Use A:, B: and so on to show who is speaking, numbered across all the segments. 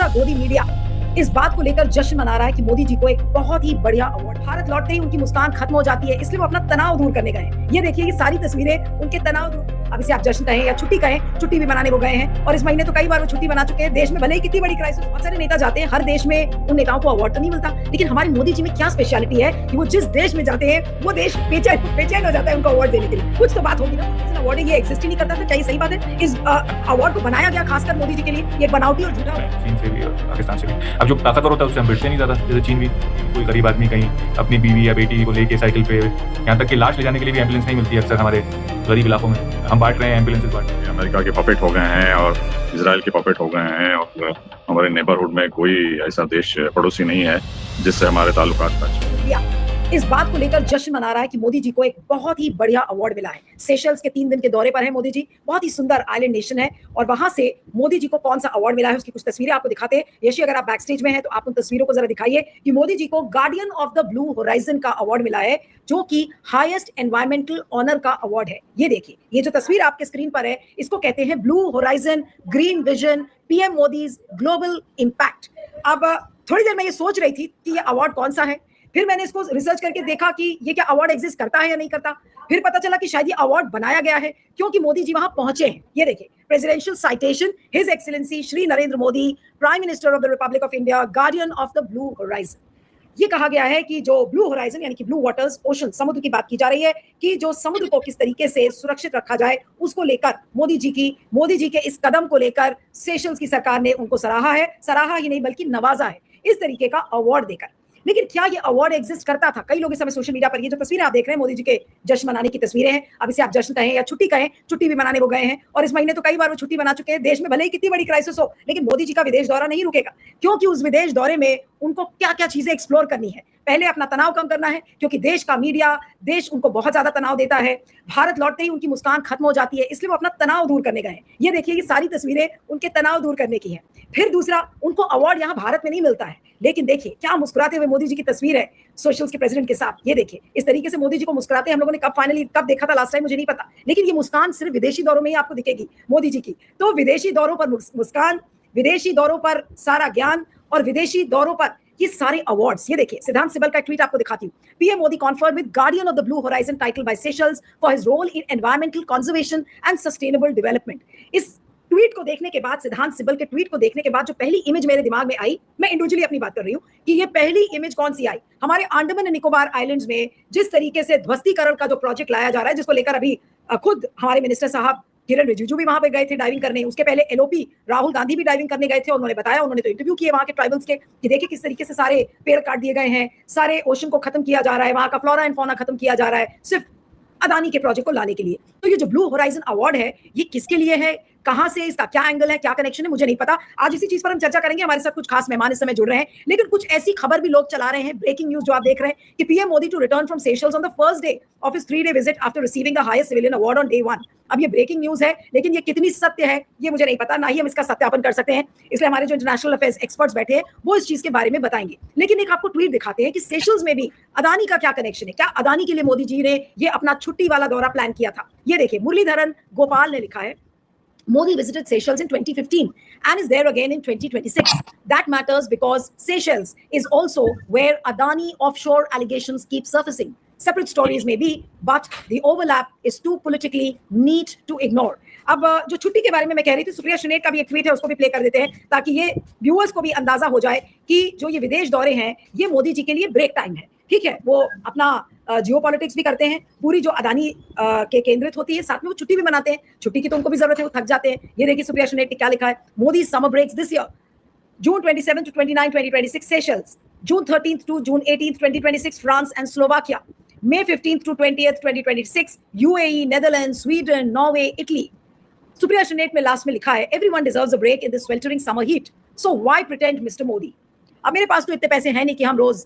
A: पूरा गोदी मीडिया इस बात को लेकर जश्न मना रहा है कि मोदी जी को एक बहुत ही बढ़िया अवार्ड। भारत लौटते ही उनकी मुस्कान खत्म हो जाती है, इसलिए वो अपना तनाव दूर करने गए हैं। ये देखिए, ये सारी तस्वीरें उनके तनाव दूर, अब इसे आप जश्न कहें या छुट्टी कहें, छुट्टी भी मनाने वो गए हैं और इस महीने तो कई बार वो छुट्टी मना चुके हैं। देश में भले ही कितनी बड़ी क्राइसिस, बहुत सारे नेता जाते हैं, हर देश में उन नेताओं को अवार्ड तो नहीं मिलता, लेकिन हमारे मोदी जी में क्या स्पेशलिटी है कि वो जिस देश में जाते हैं वो देश बेचैन हो जाता है उनको अवार्ड देने के लिए। कुछ तो बात होगी ना, अवार्ड ये एग्जिस्ट ही नहीं करता था। क्या ये सही बात है? इस अवार्ड को बनाया गया खासकर मोदी जी के लिए, ये बनावटी और झूठा है।
B: चीन से भी और पाकिस्तान से भी अब जो ताकतवर होता है उससे हम भिड़ते नहीं ज़्यादा। जैसे चीन भी, कोई गरीब आदमी कहीं अपनी बीवी या बेटी को लेके साइकिल पे, यहाँ तक कि लाश ले जाने के लिए भी एम्बुलेंस नहीं मिलती है अक्सर हमारे गरीब इलाकों में। हम बांट रहे हैं एम्बुलेंसेस बांट रहे हैं।
C: अमेरिका के पपेट हो गए हैं और इजराइल के पपेट हो गए हैं और हमारे नेबरहुड में कोई ऐसा देश पड़ोसी नहीं है जिससे हमारे ताल्लुकात अच्छे।
A: इस बात को लेकर जश्न मना रहा है कि मोदी जी को एक बहुत ही बढ़िया अवार्ड मिला है। सेशल्स के 3 दिन के दौरे पर है मोदी जी। बहुत ही सुंदर आइलैंड नेशन है और वहां से मोदी जी को कौन सा अवार्ड मिला है उसकी कुछ तस्वीरें आपको दिखाते हैं। यशी, अगर आप बैक स्टेज में हैं तो आप उन तस्वीरों को जरा दिखाइए कि मोदी जी को guardian of the blue horizon का अवार्ड मिला है, जो कि हाईएस्ट एनवायरमेंटल ऑनर का अवार्ड है। ये देखिए, ये जो तस्वीर आपके स्क्रीन पर है इसको कहते हैं blue horizon green vision PM Modi's global impact. अब थोड़ी देर में ये सोच रही थी कि ये अवार्ड कौन सा है, फिर मैंने इसको रिसर्च करके देखा कि ये क्या अवार्ड एग्जिस्ट करता है या नहीं करता। फिर पता चला कि शायद ये अवार्ड बनाया गया है क्योंकि मोदी जी वहां पहुंचे हैं। ये देखिए, presidential citation, his excellency Shri Narendra Modi, prime minister of the Republic of India, guardian of the blue horizon. ये कहा गया है कि जो ब्लू होराइजन यानी कि ब्लू वाटर्स, ओशन, समुद्र की बात की जा रही है कि जो समुद्र को किस तरीके से सुरक्षित रखा जाए उसको लेकर मोदी जी के इस कदम को लेकर सेशल्स की सरकार ने उनको सराहा ही नहीं बल्कि नवाजा है इस तरीके का अवार्ड देकर। लेकिन क्या ये अवार्ड एग्जिस्ट करता था? कई लोग इस समय सोशल मीडिया पर, ये जो तस्वीरें आप देख रहे हैं मोदी जी के जश्न मनाने की तस्वीरें हैं, अब इसे आप जश्न कहें या छुट्टी कहें, छुट्टी भी मनाने वो गए हैं और इस महीने तो कई बार वो छुट्टी मना चुके हैं। देश में भले ही कितनी बड़ी क्राइसिस हो, लेकिन मोदी जी का विदेश दौरा नहीं रुकेगा, क्योंकि उस विदेश दौरे में उनको क्या क्या चीजें एक्सप्लोर करनी है। पहले अपना तनाव कम करना है, क्योंकि देश का मीडिया, देश उनको बहुत ज्यादा तनाव देता है। भारत लौटते ही उनकी मुस्कान खत्म हो जाती है, इसलिए वो अपना तनाव दूर करने गए हैं। ये देखिए, ये सारी तस्वीरें उनके तनाव दूर करने की है। फिर दूसरा, उनको अवार्ड यहाँ भारत में नहीं मिलता है, लेकिन देखिए क्या मुस्कुराते हुए मोदी जी की तस्वीर है सोशल्स के प्रेसिडेंट के साथ। ये देखिए, इस तरीके से मोदी जी को मुस्कुराते हम लोगों ने कब देखा था लास्ट टाइम मुझे नहीं पता, लेकिन ये मुस्कान सिर्फ विदेशी दौरों में ही आपको दिखेगी मोदी जी की। तो विदेशी दौरों पर मुस्कान, विदेशी दौरों पर सारा ज्ञान और विदेशी दौरों पर ये सारे अवार्ड्स। ये देखिए, सिद्धांत सिबल का ट्वीट आपको दिखाती हूँ। PM Modi conferred with guardian of the blue horizon title by Seychelles for his role in environmental conservation and sustainable development. इस ट्वीट को देखने के बाद, सिद्धांत सिबल के ट्वीट को देखने के बाद जो पहली इमेज मेरे दिमाग में आई, मैं इंडिविजुअली अपनी बात कर रही हूँ कि ये पहली इमेज कौन सी आई, हमारे अंडमान एंड निकोबार आइलैंड्स में जिस तरीके से ध्वस्तीकरण का जो प्रोजेक्ट लाया जा रहा है, जिसको लेकर अभी खुद हमारे मिनिस्टर साहब किरण रिजिजू भी वहां पे गए थे डाइविंग करने। उसके पहले एलओपी राहुल गांधी भी डाइविंग करने गए थे। उन्होंने बताया, उन्होंने तो इंटरव्यू किए वहां के ट्राइबल्स के, कि देखिए किस तरीके से सारे पेड़ काट दिए गए हैं, सारे ओशन को खत्म किया जा रहा है, वहां का फ्लोरा एंड फौना खत्म किया जा रहा है सिर्फ अदानी के प्रोजेक्ट को लाने के लिए। तो ये जो ब्लू होराइजन अवार्ड है, ये किसके लिए है, कहां से, इसका क्या एंगल है, क्या कनेक्शन है, मुझे नहीं पता। आज इसी चीज पर हम चर्चा करेंगे। हमारे साथ कुछ खास मेहमान इस समय जुड़ रहे हैं, लेकिन कुछ ऐसी खबर भी लोग चला रहे हैं, ब्रेकिंग न्यूज जो आप देख रहे हैं कि PM Modi to return from Seychelles on the first day of his 3-day visit after receiving the highest civilian award on day 1। अब ये ब्रेकिंग न्यूज है, लेकिन ये कितनी सत्य है ये मुझे नहीं पता, ना ही हम इसका सत्यापन कर सकते हैं, इसलिए हमारे जो इंटरनेशनल अफेयर्स एक्सपर्ट्स बैठे हैं वो इस चीज के बारे में बताएंगे। लेकिन एक आपको ट्वीट दिखाते हैं कि सेशल्स में भी अदानी का क्या कनेक्शन है, क्या अदानी के लिए मोदी जी ने ये अपना छुट्टी वाला दौरा प्लान किया था। ये देखिए, मुरलीधरन गोपाल ने लिखा है, Modi visited Seychelles in 2015 and is there again in 2026. That matters because Seychelles is also where Adani offshore allegations keep surfacing. Separate stories may be, but the overlap is too politically neat to ignore. अब जो छुट्टी के बारे में मैं कह रही थी, सुप्रिया श्रीनेट का भी एक ट्वीट है, उसको भी प्ले कर देते हैं ताकि ये व्यूअर्स को भी अंदाजा हो जाए कि जो ये विदेश दौरे हैं ये मोदी जी के लिए ब्रेक टाइम है। ठीक है, वो अपना जियो पॉलिटिक्स भी करते हैं, पूरी जो अदानी के केंद्रित होती है, साथ में वो छुट्टी भी मनाते हैं। छुट्टी की तो उनको भी जरूरत है, वो थक जाते हैं। ये देखिए सुप्रिया श्रीनेट ने क्या लिखा है, Modi summer breaks this year, June 27 to 29, 2026 Seychelles, June 13th to June 18th, 2026 France and Slovakia, May 15th to 20th, 2026 UAE, Netherlands, Sweden, Norway, Italy. Supriya Shrinate में लास्ट में लिखा है, everyone deserves a break in this sweltering summer heat, so why pretend mister Modi. अब मेरे पास तो इतने पैसे हैं नहीं कि हम रोज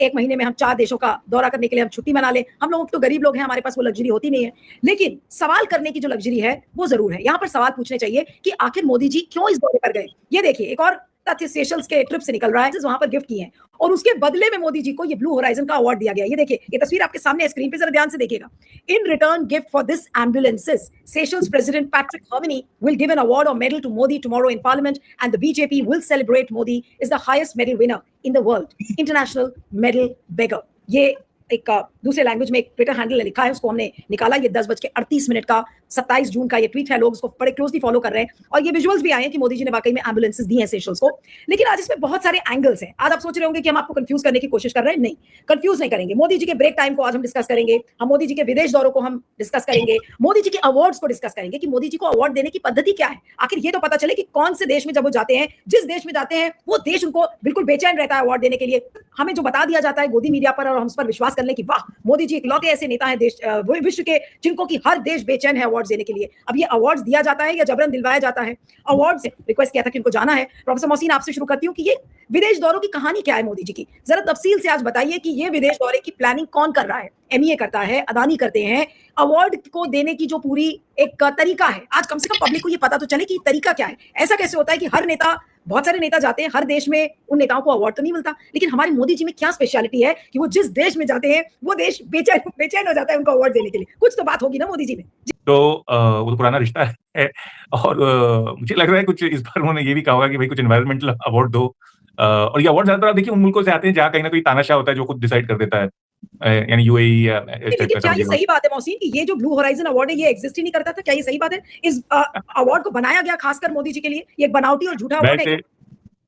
A: एक महीने में हम 4 देशों का दौरा करने के लिए हम छुट्टी मना लें। हम लोग तो गरीब लोग हैं, हमारे पास वो लग्जरी होती नहीं है, लेकिन सवाल करने की जो लग्जरी है वो जरूर है। यहाँ पर सवाल पूछने चाहिए कि आखिर मोदी जी क्यों इस दौरे पर गए। ये देखिए, एक और तथ्य सेशल्स के ट्रिप से निकल रहा है, वहां पर गिफ्ट किए हैं और उसके बदले में मोदी जी को ये ब्लू होराइजन का अवार्ड दिया गया। ये देखिए, ये तस्वीर आपके सामने स्क्रीन पे, जरा ध्यान से देखिएगा। In return gift for this ambulances, Seychelles President Patrick Herminy will give an award or medal to Modi tomorrow in Parliament, and the BJP will celebrate Modi is the highest medal winner in the world, international medal beggar. ये एक दूसरे language में एक Twitter handle लिखा है, उसको हमने निकाला। ये 10:38 का 27 जून का ये ट्वीट है। लोग उसको बड़े क्लोजली फॉलो कर रहे हैं और ये विजुअल्स भी आए हैं कि मोदी जी ने वाकई में एम्बुलेंसेस दी हैं सेशल्स को। लेकिन आज इसमें बहुत सारे एंगल्स हैं। आज आप सोच रहे होंगे कि हम आपको कंफ्यूज करने की कोशिश कर रहे हैं। नहीं, कंफ्यूज नहीं करेंगे। मोदी जी के ब्रेक टाइम को आज हम डिस्कस करेंगे, हम मोदी जी के विदेश दौरों को हम डिस्कस करेंगे, मोदी जी के अवार्ड्स को डिस्कस करेंगे कि मोदी जी को अवार्ड देने की पद्धति क्या है। आखिर ये तो पता चले कि कौन से देश में जब वो जाते हैं, जिस देश में जाते हैं वो देश उनको बिल्कुल बेचैन रहता है अवार्ड देने के लिए। हमें जो बता दिया जाता है गोदी मीडिया पर और हम उस पर विश्वास कर लें कि वाह, मोदी जी इकलौते ऐसे नेता हैं देश विश्व के जिनको की हर देश बेचैन है अवार्ड देने के लिए। अब ये अवार्ड्स दिया जाता है या जबरन दिलवाया जाता है? अवार्ड्स रिक्वेस्ट किया था कि उनको जाना है। प्रोफेसर मोहसिन, आपसे शुरू करती हूँ कि ये विदेश दौरों की कहानी क्या है मोदी जी की? जरा तफसील से आज बताइए कि ये विदेश दौरे की प्लानिंग कौन कर रहा है? एमईए करता है, अदानी करते हैं? अवार्ड को देने की जो पूरी एक तरीका है, आज कम से कम पब्लिक को ये पता तो चले कि तरीका क्या है। ऐसा कैसे होता है कि हर नेता, बहुत सारे नेता जाते हैं, हर देश में उन नेताओं को अवार्ड तो नहीं मिलता, लेकिन हमारे मोदी जी में क्या स्पेशलिटी है कि वो जिस देश में जाते हैं वो देश बेचैन हो जाता है उनको अवार्ड देने के लिए? कुछ तो बात होगी ना मोदी जी में।
B: तो वो तो पुराना रिश्ता है और मुझे लग रहा है कुछ इस बार उन्होंने ये भी कहा होगा कि भाई कुछ एनवायरमेंटल अवार्ड दो। और ये अवार्ड ज्यादातर आप देखिए उन मुल्कों से आते हैं जहाँ कहीं ना कहीं तानाशाह होता है जो खुद डिसाइड कर देता है, यानी यूएई या इस टाइप
A: लेकिन
B: का
A: क्या ये
B: समझिए।
A: सही बात है मोहसिन कि ये जो ब्लू होराइजन अवार्ड है ये एग्जिस्ट ही नहीं करता था? क्या ये सही बात है? इस अवार्ड को बनाया गया खासकर मोदी जी के लिए, ये एक बनावटी और झूठा अवार्ड है?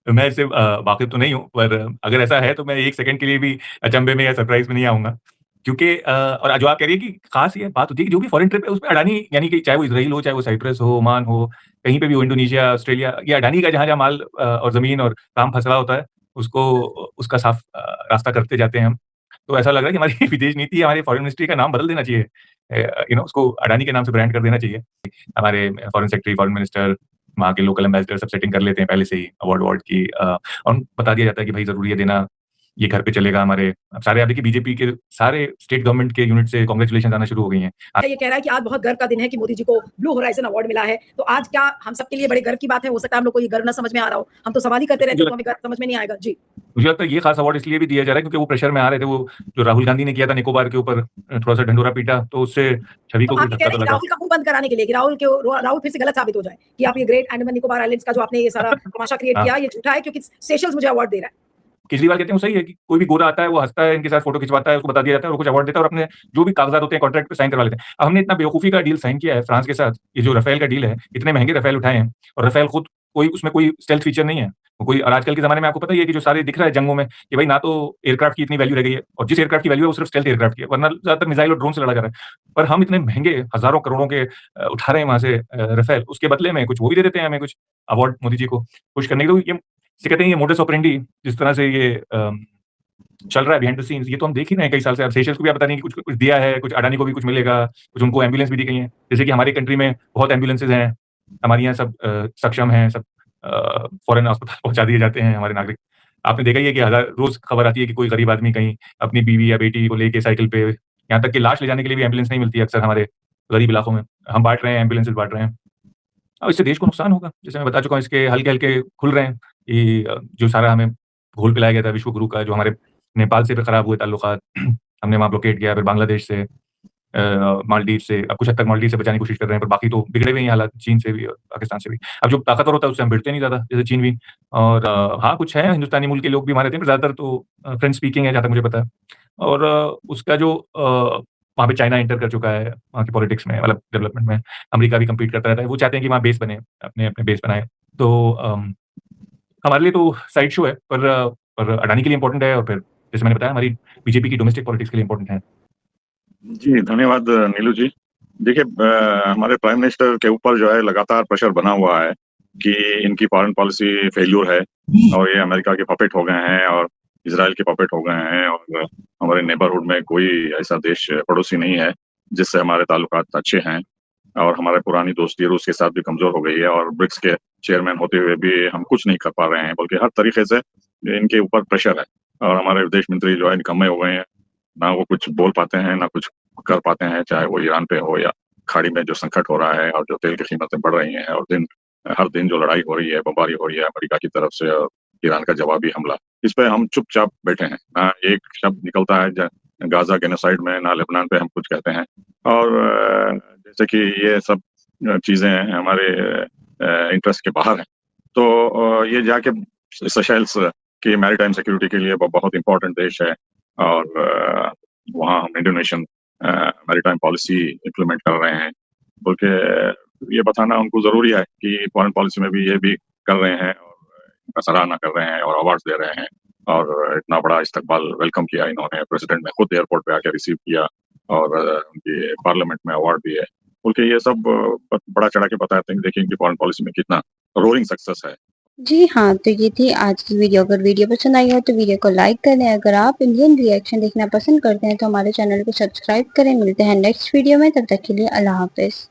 B: मैं इससे वाकिफ तो नहीं हूँ, पर अगर ऐसा है तो मैं एक सेकंड के लिए भी अचंभे में या सरप्राइज में नहीं आऊंगा, क्योंकि और जो आप कह रही है कि खास ये बात होती है कि जो भी फॉरेन ट्रिप है उसमें अडानी, यानी कि चाहे वो इसराइल हो, चाहे वो साइप्रस हो, ओमान हो, कहीं पे भी हो, इंडोनेशिया, ऑस्ट्रेलिया, ये अडानी का जहाँ जहाँ माल और जमीन और काम फंसा होता है उसको उसका साफ रास्ता करते जाते हैं हम। तो ऐसा लग रहा है कि हमारी विदेश नीति, हमारी फॉरेन मिनिस्ट्री का नाम बदल देना चाहिए, उसको अडानी के नाम से ब्रांड कर देना चाहिए। हमारे फॉरेन सेक्रेटरी, फॉरेन मिनिस्टर, वहाँ के लोकल एम्बेसडर सब सेटिंग कर लेते हैं पहले से ही अवार्ड की, और बता दिया जाता है कि भाई जरूरी है देना, ये घर पे चलेगा हमारे। अब सारे आप देखिए बीजेपी के सारे स्टेट गवर्नमेंट के यूनिट से कांग्रेचुलेशन आना शुरू हो गई हैं।
A: ये कह रहा है कि आज बहुत गर्व का दिन है कि मोदी जी को ब्लू होराइजन अवार्ड मिला है, तो आज क्या हम सबके लिए बड़े गर्व की बात है? हो सकता है हम लोग को ये गर्व ना समझ में आ रहा हो, हम तो सवाल ही करते रहते हैं तो हमें गर्व समझ में नहीं आएगा। जी,
B: मुझे लगता है ये खास अवार्ड इसलिए भी दिया जा रहा है क्योंकि वो प्रेशर में आ रहे थे, वो जो राहुल गांधी ने किया था निकोबार के ऊपर, थोड़ा सा ढंडोरा पीटा, तो उससे छवि को
A: तो आप
B: कुछ
A: ये कह
B: धक्का
A: रहे
B: तो
A: हैं कि
B: लगा।
A: राहुल का मुंह बंद कराने के लिए कि राहुल फिर से गलत साबित हो जाए कि आप ये ग्रेट अंडमान निकोबार आइलैंड्स का जो आपने ये सारा तमाशा क्रिएट
B: हाँ।
A: किया ये झूठा है क्योंकि सेशल्स मुझे अवार्ड दे रहा है।
B: केजरीवाल कहते हैं वो सही है कि कोई भी गोरा आता है, वो हंसता है, इनके साथ फोटो खिंचवाता है, उसको बता दिया जाता है और कुछ अवार्ड देता है और अपने जो भी कागजात होते हैं कॉन्ट्रैक्ट पे साइन करवा लेते हैं। अब हमने इतना बेवकूफी का डील साइन किया है फ्रांस के साथ, ये जो राफेल का डील है, इतने महंगे राफेल उठाए हैं और राफेल खुद उसमें कोई स्टेल्थ फीचर नहीं है, कोई। और आजकल के जमाने में आपको पता ही है कि जो सारे दिख रहा है जंगों में कि भाई ना तो एयरक्राफ्ट की इतनी वैल्यू रह गई है, और जिस एयरक्राफ्ट की वैल्यू है वो सिर्फ स्टेल्थ एयरक्राफ्ट की है, वरना ज्यादातर मिसाइल और ड्रोन से लड़ा जा रहा है। पर हम इतने महंगे हजारों करोड़ों के उठा रहे हैं वहां से राफेल, उसके बदले में कुछ वो भी दे देते हैं हमें, कुछ अवार्ड मोदी जी को खुश करने के। तो ये कहते हैं ये मोडस ऑपरेंडी, जिस तरह से ये चल रहा है बिहाइंड द सीन्स, ये तो हम देख ही रहे हैं कई साल से। अब सेशल्स को भी आप बता दें कि कुछ कुछ दिया है, कुछ अडानी को भी कुछ मिलेगा, कुछ उनको एम्बुलेंस भी दी गई है। जैसे कि हमारी कंट्री में बहुत एम्बुलेंसेज हैं, हमारे यहाँ सब सक्षम हैं, सब फॉरेन अस्पताल पहुंचा दिए जाते हैं हमारे नागरिक। आपने देखा ही है कि रोज खबर आती है कि कोई गरीब आदमी कहीं अपनी बीवी या बेटी को लेके साइकिल पे, यहाँ तक कि लाश ले जाने के लिए भी एम्बुलेंस नहीं मिलती है अक्सर हमारे गरीब इलाकों में। हम बांट रहे हैं, एम्बुलेंसेज बांट रहे हैं, और इससे देश को नुकसान होगा। जैसे मैं बता चुका हूँ, इसके हल्के हल्के खुल रहे हैं। ये जो सारा हमें घोल पिलाया गया था विश्व गुरु का, जो हमारे नेपाल से भी खराब हुए ताल्लुकात, हमने वहाँ ब्लॉकेट किया, फिर बांग्लादेश से, मालदीव से, अब कुछ हद तक मालदीव से बचाने की कोशिश कर रहे हैं, पर बाकी तो बिगड़े हुए हैं हालात, चीन से भी और पाकिस्तान से भी। अब जो ताकतवर होता है उससे हम भिड़ते नहीं ज़्यादा, जैसे चीन भी। और हाँ, कुछ है हिंदुस्तानी मूल के लोग भी हमारे थे, पर ज़्यादातर तो फ्रेंच स्पीकिंग है जहाँ तक मुझे पता है। और उसका जो वहाँ पे चाइना एंटर कर चुका है वहाँ की पॉलिटिक्स में, मतलब डेवलपमेंट में। अमेरिका भी कम्पीट करता रहता है, वो चाहते हैं कि वहाँ बेस बने, अपने अपने बेस बनाए। तो हमारे लिए तो साइड शो है, पर अडानी के लिए इंपॉर्टेंट है, और फिर जैसे मैंने बताया हमारी बीजेपी की डोमेस्टिक पॉलिटिक्स के लिए इंपॉर्टेंट है।
C: जी, धन्यवाद नीलू जी। देखिए, हमारे प्राइम मिनिस्टर के ऊपर जो है लगातार प्रेशर बना हुआ है कि इनकी फॉरेन पॉलिसी फेल्यूर है और ये अमेरिका के पपेट हो गए हैं और इजराइल के पपेट हो गए हैं, और हमारे नेबरहुड में कोई ऐसा देश पड़ोसी नहीं है जिससे हमारे ताल्लुकात अच्छे हैं, और हमारे पुरानी दोस्ती रूस के साथ भी कमजोर हो गई है, और ब्रिक्स के चेयरमैन होते हुए भी हम कुछ नहीं कर पा रहे हैं, बल्कि हर तरीके से इनके ऊपर प्रेशर है। और हमारे विदेश मंत्री जो है निकम्मे हो गए हैं, ना वो कुछ बोल पाते हैं ना कुछ कर पाते हैं, चाहे वो ईरान पे हो या खाड़ी में जो संकट हो रहा है और जो तेल की कीमतें बढ़ रही हैं और दिन हर दिन जो लड़ाई हो रही है, बमबारी हो रही है अमेरिका की तरफ से और ईरान का जवाबी हमला, इस पे हम चुपचाप बैठे हैं। ना एक शब्द निकलता है गाज़ा जेनोसाइड में, ना लेबनान पे हम कुछ कहते हैं। और जैसे कि ये सब चीज़ें हमारे इंटरेस्ट के बाहर हैं। तो ये जाके सेशेल्स की मैरीटाइम सिक्योरिटी के लिए बहुत इम्पोर्टेंट देश है और वहाँ हम इंडोनेशियन मैरीटाइम पॉलिसी इम्प्लीमेंट कर रहे हैं बोल के ये बताना उनको ज़रूरी है कि फॉरेन पॉलिसी में भी ये भी कर रहे हैं और इनका सराहना कर रहे हैं और अवार्ड्स दे रहे हैं और इतना बड़ा इस्तकबाल वेलकम किया इन्होंने। प्रेसिडेंट ने खुद एयरपोर्ट पे आके रिसीव किया और उनकी पार्लियामेंट में अवार्ड दिए बोल के ये सब बड़ा चढ़ा के बताते हैं। देखिए इनकी फॉरेन पॉलिसी में कितना रोलिंग सक्सेस है।
D: जी हाँ, तो ये थी आज की वीडियो। अगर वीडियो पसंद आई हो तो वीडियो को लाइक करें। अगर आप इंडियन रिएक्शन देखना पसंद करते हैं तो हमारे चैनल को सब्सक्राइब करें। मिलते हैं नेक्स्ट वीडियो में, तब तक के लिए अल्लाह हाफ़िज़।